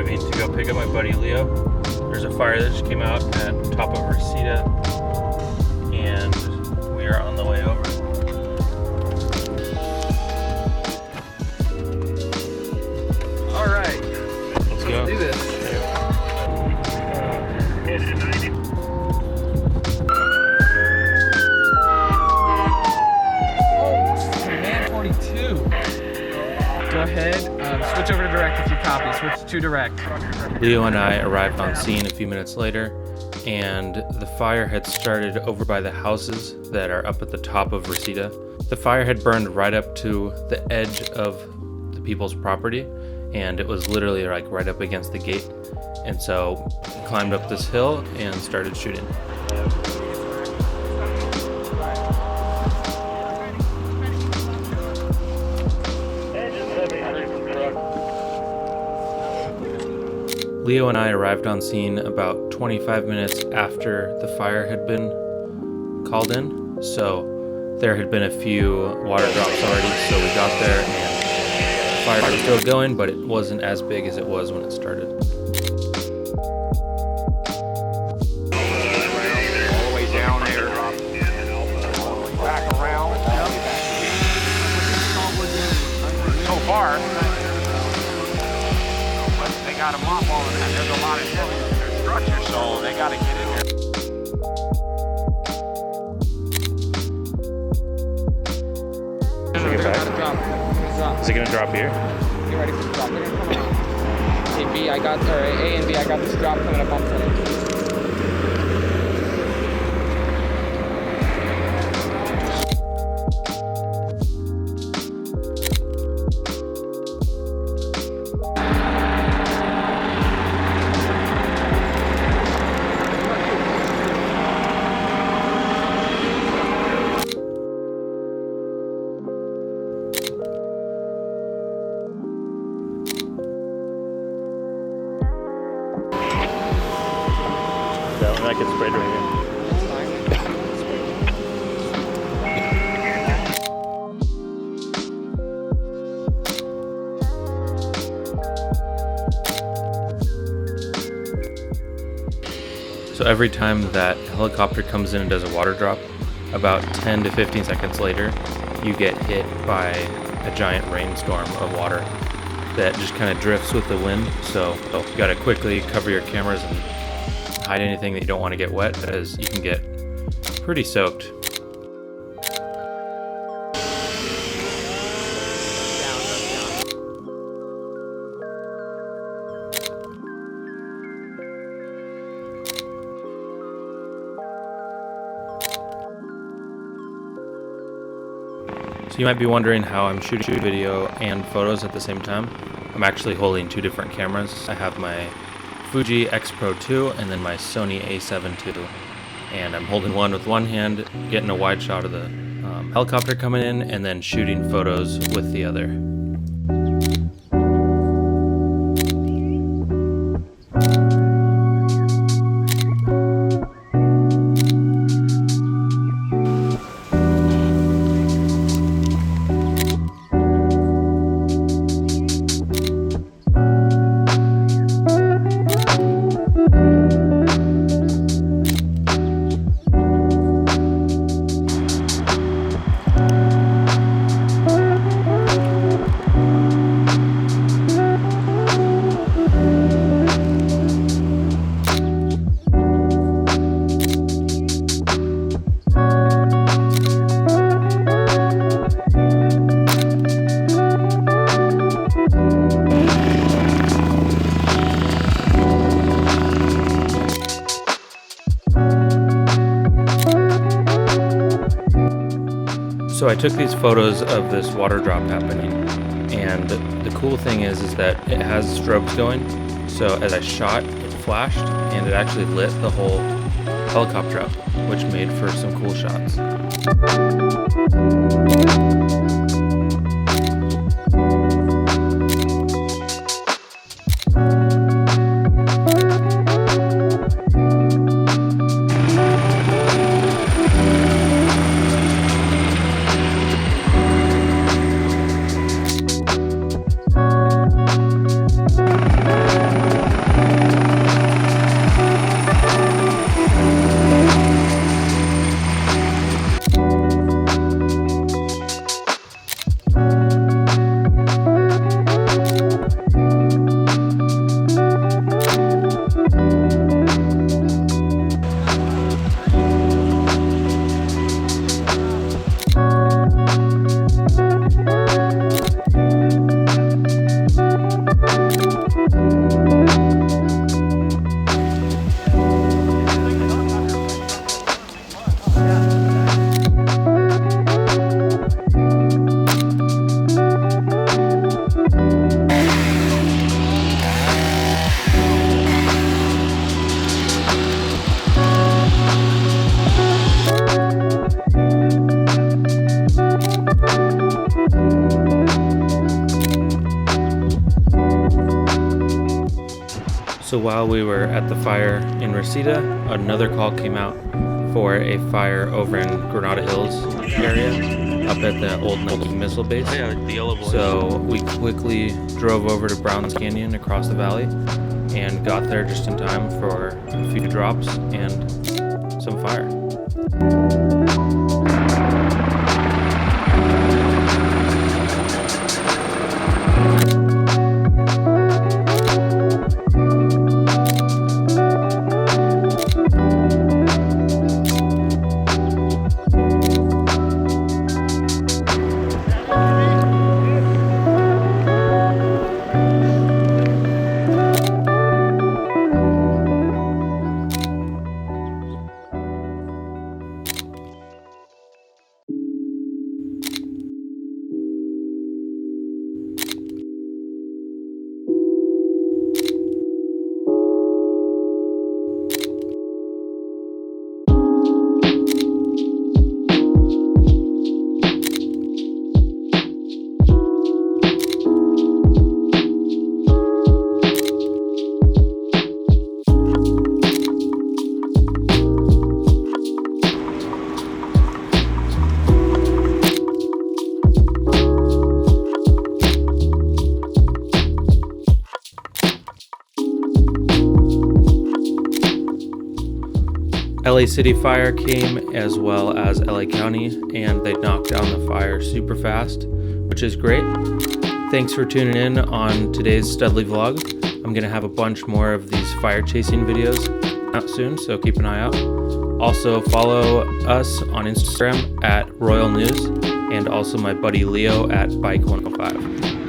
driving to go pick up my buddy Leo. There's a fire that just came out at top of RESEDA, and we are on the way over. All right, let's go. Do this. Man 42. Go ahead, switch over to direct if you copy. Switch to direct. Leo and I arrived on scene a few minutes later, and the fire had started over by the houses that are up at the top of RESEDA. The fire had burned right up to the edge of the people's property, and it was literally like right up against the gate. And so we climbed up this hill and started shooting. Leo and I arrived on scene about 25 minutes after the fire had been called in, so there had been a few water drops already, so we got there and the fire was still going, but it wasn't as big as it was when it started. All the way down there, back around. So far, they got them off all of that. There's a lot of heavy structure, so they got to get in there. Is it gonna drop here? Get ready for the drop. They're gonna come out. Okay, B, I got, or A and B, I got this drop coming up on front. I can spray it right So every time that helicopter comes in and does a water drop, about 10 to 15 seconds later, you get hit by a giant rainstorm of water that just kind of drifts with the wind. So you gotta quickly cover your cameras and hide anything that you don't want to get wet, as you can get pretty soaked. So you might be wondering how I'm shooting video and photos at the same time. I'm actually holding two different cameras. I have my Fuji X Pro 2 and then my Sony A7 II. And I'm holding one with one hand, getting a wide shot of the helicopter coming in, and then shooting photos with the other. So I took these photos of this water drop happening, and the cool thing is that it has strobes going. So as I shot, it flashed, and it actually lit the whole helicopter up, which made for some cool shots. So while we were at the fire in Reseda, another call came out for a fire over in Granada Hills area, up at the old Nike missile base. Yeah, like the yellow boys. So we quickly drove over to Browns Canyon across the valley and got there just in time for a few drops and some fire. LA City Fire came as well as LA County, and they knocked down the fire super fast, which is great. Thanks for tuning in on today's Studley vlog. I'm going to have a bunch more of these fire chasing videos out soon, so keep an eye out. Also follow us on Instagram at Royal News, and also my buddy Leo at Bike105.